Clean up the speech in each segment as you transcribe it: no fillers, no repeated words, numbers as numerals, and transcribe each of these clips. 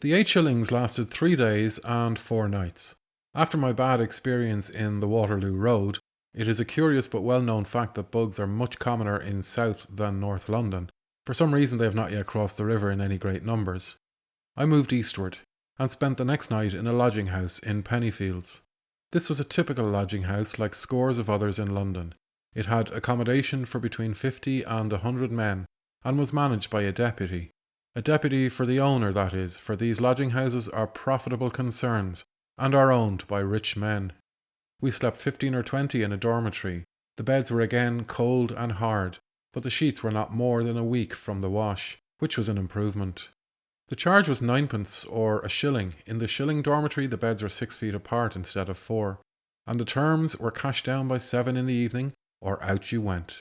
The 8 shillings lasted 3 days and 4 nights. After my bad experience in the Waterloo Road, it is a curious but well known fact that bugs are much commoner in South than North London. For some reason, they have not yet crossed the river in any great numbers. I moved eastward and spent the next night in a lodging house in Pennyfields. This was a typical lodging house like scores of others in London. It had accommodation for between 50 and 100 men and was managed by a deputy. A deputy for the owner, that is, for these lodging houses are profitable concerns and are owned by rich men. We slept 15 or 20 in a dormitory. The beds were again cold and hard, but the sheets were not more than a week from the wash, which was an improvement. The charge was ninepence or a shilling. In the shilling dormitory, the beds were 6 feet apart instead of 4, and the terms were cashed down by 7 in the evening, or out you went.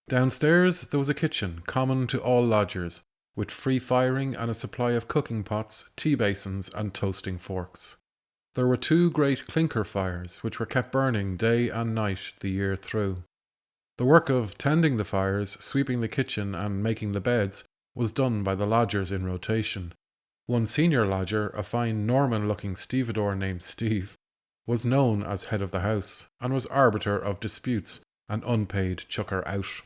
Downstairs there was a kitchen, common to all lodgers, with free firing and a supply of cooking pots, tea basins, and toasting forks. There were 2 great clinker fires, which were kept burning day and night the year through. The work of tending the fires, sweeping the kitchen, and making the beds was done by the lodgers in rotation. One senior lodger, a fine Norman-looking stevedore named Steve, was known as head of the house, and was arbiter of disputes and unpaid chucker out.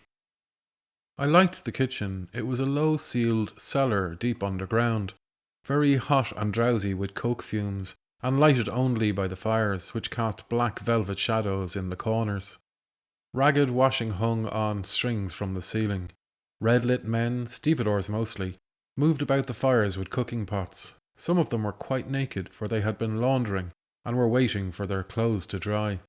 I liked the kitchen. It was a low-ceiled cellar deep underground, very hot and drowsy with coke fumes, and lighted only by the fires, which cast black velvet shadows in the corners. Ragged washing hung on strings from the ceiling. Red-lit men, stevedores mostly, moved about the fires with cooking pots. Some of them were quite naked, for they had been laundering and were waiting for their clothes to dry.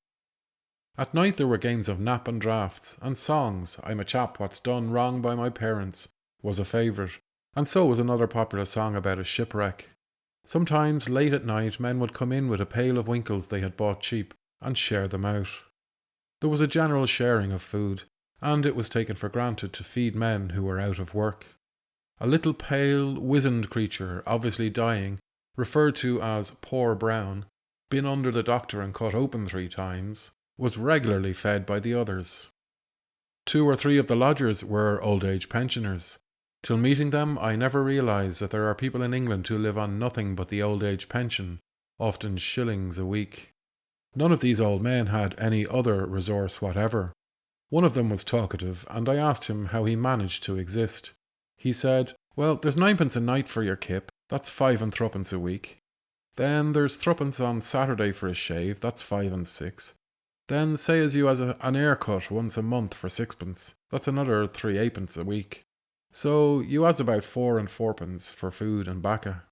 At night there were games of nap and draughts, and songs. I'm a chap what's done wrong by my parents was a favourite, and so was another popular song about a shipwreck. Sometimes, late at night, men would come in with a pail of winkles they had bought cheap, and share them out. There was a general sharing of food, and it was taken for granted to feed men who were out of work. A little pale, wizened creature, obviously dying, referred to as poor Brown, been under the doctor and cut open 3 times, was regularly fed by the others. 2 or 3 of the lodgers were old-age pensioners. Till meeting them, I never realised that there are people in England who live on nothing but the old-age pension, often shillings a week. None of these old men had any other resource whatever. One of them was talkative, and I asked him how he managed to exist. He said, "Well, there's ninepence a night for your kip, that's 5 and threepence a week. Then there's threepence on Saturday for a shave, that's 5 and 6. Then say as you has an haircut once a month for 6pence, that's another 3 eightpence a week. So you has about 4 and fourpence for food and bacca."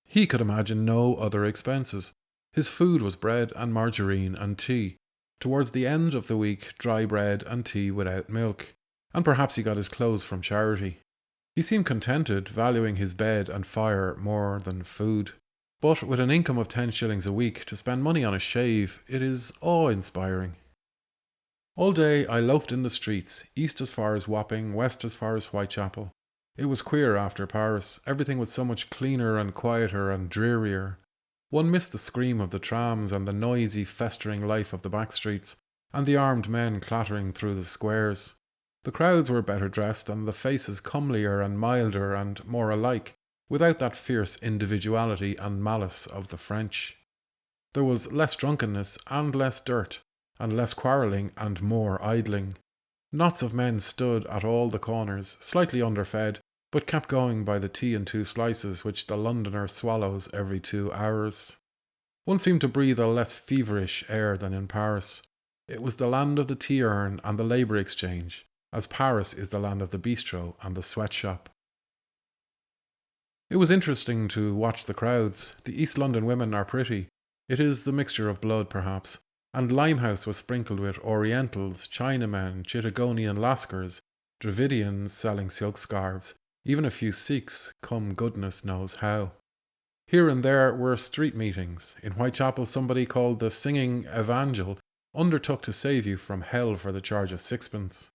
He could imagine no other expenses. His food was bread and margarine and tea. Towards the end of the week, dry bread and tea without milk. And perhaps he got his clothes from charity. He seemed contented, valuing his bed and fire more than food. But with an income of 10 shillings a week, to spend money on a shave, it is awe-inspiring. All day I loafed in the streets, east as far as Wapping, west as far as Whitechapel. It was queer after Paris. Everything was so much cleaner and quieter and drearier. One missed the scream of the trams and the noisy, festering life of the back streets, and the armed men clattering through the squares. The crowds were better dressed, and the faces comelier and milder and more alike, without that fierce individuality and malice of the French. There was less drunkenness and less dirt, and less quarrelling and more idling. Knots of men stood at all the corners, slightly underfed, but kept going by the tea and 2 slices which the Londoner swallows every 2 hours. One seemed to breathe a less feverish air than in Paris. It was the land of the tea urn and the labour exchange, as Paris is the land of the bistro and the sweatshop. It was interesting to watch the crowds. The East London women are pretty. It is the mixture of blood, perhaps. And Limehouse was sprinkled with Orientals, Chinamen, Chittagonian Lascars, Dravidians selling silk scarves, even a few Sikhs, come goodness knows how. Here and there were street meetings. In Whitechapel, somebody called the Singing Evangel undertook to save you from hell for the charge of 6pence.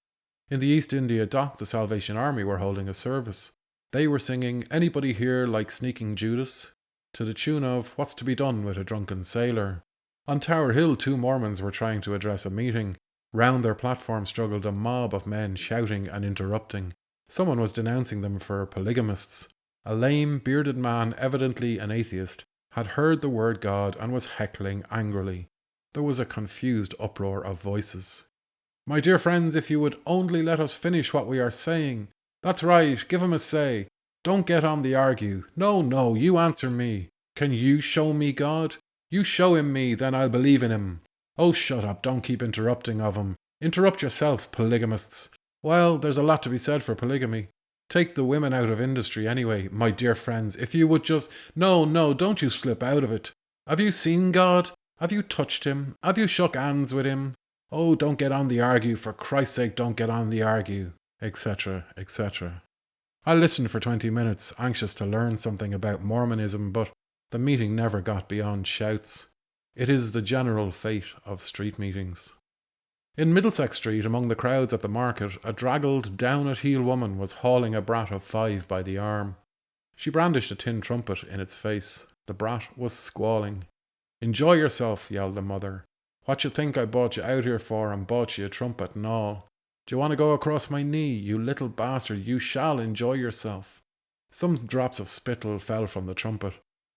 In the East India Dock, the Salvation Army were holding a service. They were singing "Anybody Here Like Sneaking Judas?" to the tune of "What's to be Done with a Drunken Sailor?" On Tower Hill, 2 Mormons were trying to address a meeting. Round their platform struggled a mob of men shouting and interrupting. Someone was denouncing them for polygamists. A lame, bearded man, evidently an atheist, had heard the word God and was heckling angrily. There was a confused uproar of voices. "My dear friends, if you would only let us finish what we are saying. That's right, give him a say. Don't get on the argue. No, no, you answer me. Can you show me God? You show him me, then I'll believe in him. Oh, shut up, don't keep interrupting of him. Interrupt yourself, polygamists. Well, there's a lot to be said for polygamy. Take the women out of industry anyway, my dear friends, if you would just... No, no, don't you slip out of it. Have you seen God? Have you touched him? Have you shook hands with him? Oh, don't get on the argue, for Christ's sake, don't get on the argue, etc., etc. I listened for 20 minutes, anxious to learn something about Mormonism, but the meeting never got beyond shouts. It is the general fate of street meetings. In Middlesex Street, among the crowds at the market, a draggled, down-at-heel woman was hauling a brat of 5 by the arm. She brandished a tin trumpet in its face. The brat was squalling. "Enjoy yourself," yelled the mother. "What you think I bought you out here for, and bought you a trumpet and all? Do you want to go across my knee? You little bastard, you shall enjoy yourself." Some drops of spittle fell from the trumpet.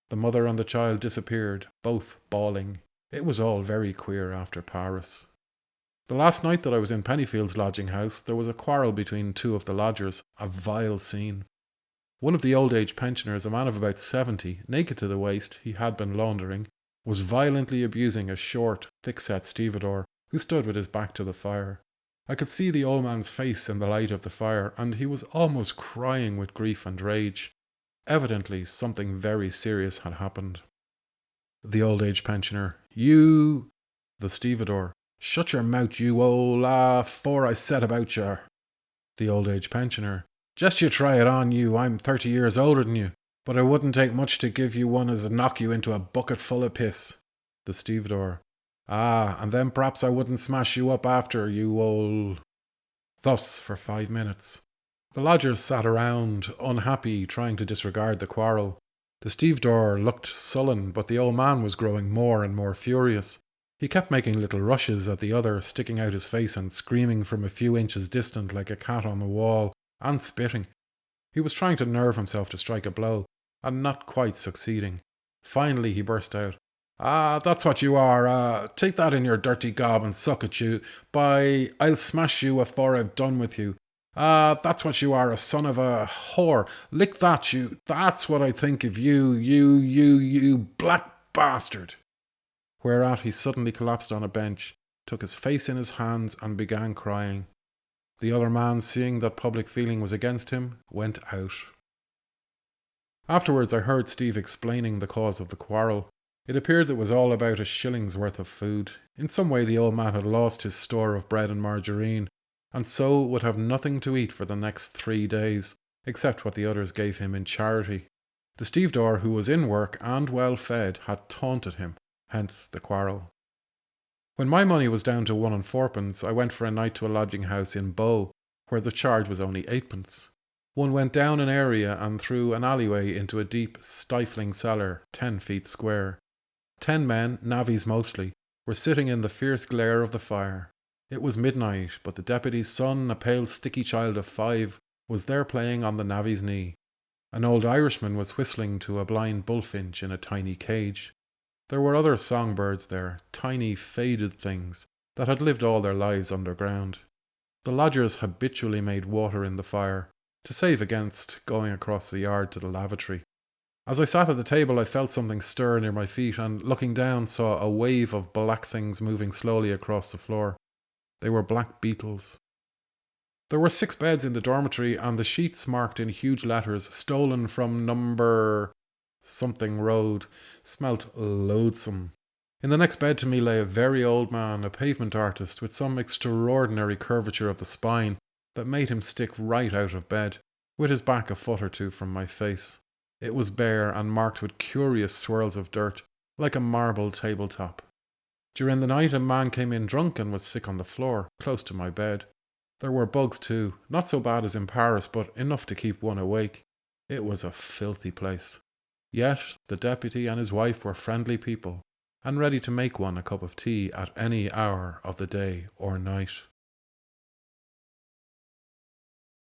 The mother and the child disappeared, both bawling. It was all very queer after Paris. The last night that I was in Pennyfield's lodging house, there was a quarrel between 2 of the lodgers, a vile scene. One of the old age pensioners, a man of about 70, naked to the waist, he had been laundering, was violently abusing a short, thick-set stevedore who stood with his back to the fire. I could see the old man's face in the light of the fire, and he was almost crying with grief and rage. Evidently, something very serious had happened. The old age pensioner: "You..." The stevedore: "Shut your mouth, you old afore I set about yer." The old age pensioner: "Just you try it on, you. I'm 30 years older than you, but it wouldn't take much to give you one as'd knock you into a bucket full of piss." The stevedore: "Ah, and then p'raps I wouldn't smash you up after, you old..." Thus for 5 minutes. The lodgers sat around, unhappy, trying to disregard the quarrel. The stevedore looked sullen, but the old man was growing more and more furious. He kept making little rushes at the other, sticking out his face and screaming from a few inches distant like a cat on the wall, and spitting. He was trying to nerve himself to strike a blow, and not quite succeeding. Finally he burst out: "Ah, that's what you are. Take that in your dirty gob and suck it, you. By, I'll smash you afore I've done with you. Ah, that's what you are, a son of a whore. Lick that, you. That's what I think of you, you black bastard." Whereat he suddenly collapsed on a bench, took his face in his hands, and began crying. The other man, seeing that public feeling was against him, went out. Afterwards I heard Steve explaining the cause of the quarrel. It appeared it was all about a shilling's worth of food. In some way the old man had lost his store of bread and margarine, and so would have nothing to eat for the next 3 days, except what the others gave him in charity. The stevedore, who was in work and well fed, had taunted him, hence the quarrel. When my money was down to 1 and 4pence, I went for a night to a lodging house in Bow, where the charge was only 8pence. One went down an area and through an alleyway into a deep, stifling cellar, 10 feet square. 10 men, navvies mostly, were sitting in the fierce glare of the fire. It was midnight, but the deputy's son, a pale sticky child of 5, was there playing on the navvy's knee. An old Irishman was whistling to a blind bullfinch in a tiny cage. There were other songbirds there, tiny faded things that had lived all their lives underground. The lodgers habitually made water in the fire, to save against going across the yard to the lavatory. As I sat at the table I felt something stir near my feet, and looking down saw a wave of black things moving slowly across the floor. They were black beetles. There were 6 beds in the dormitory, and the sheets marked in huge letters, "Stolen from number something road," smelt loathsome. In the next bed to me lay a very old man, a pavement artist, with some extraordinary curvature of the spine that made him stick right out of bed, with his back a foot or 2 from my face. It was bare and marked with curious swirls of dirt, like a marble tabletop. During the night a man came in drunk and was sick on the floor, close to my bed. There were bugs too, not so bad as in Paris, but enough to keep one awake. It was a filthy place. Yet the deputy and his wife were friendly people, and ready to make one a cup of tea at any hour of the day or night.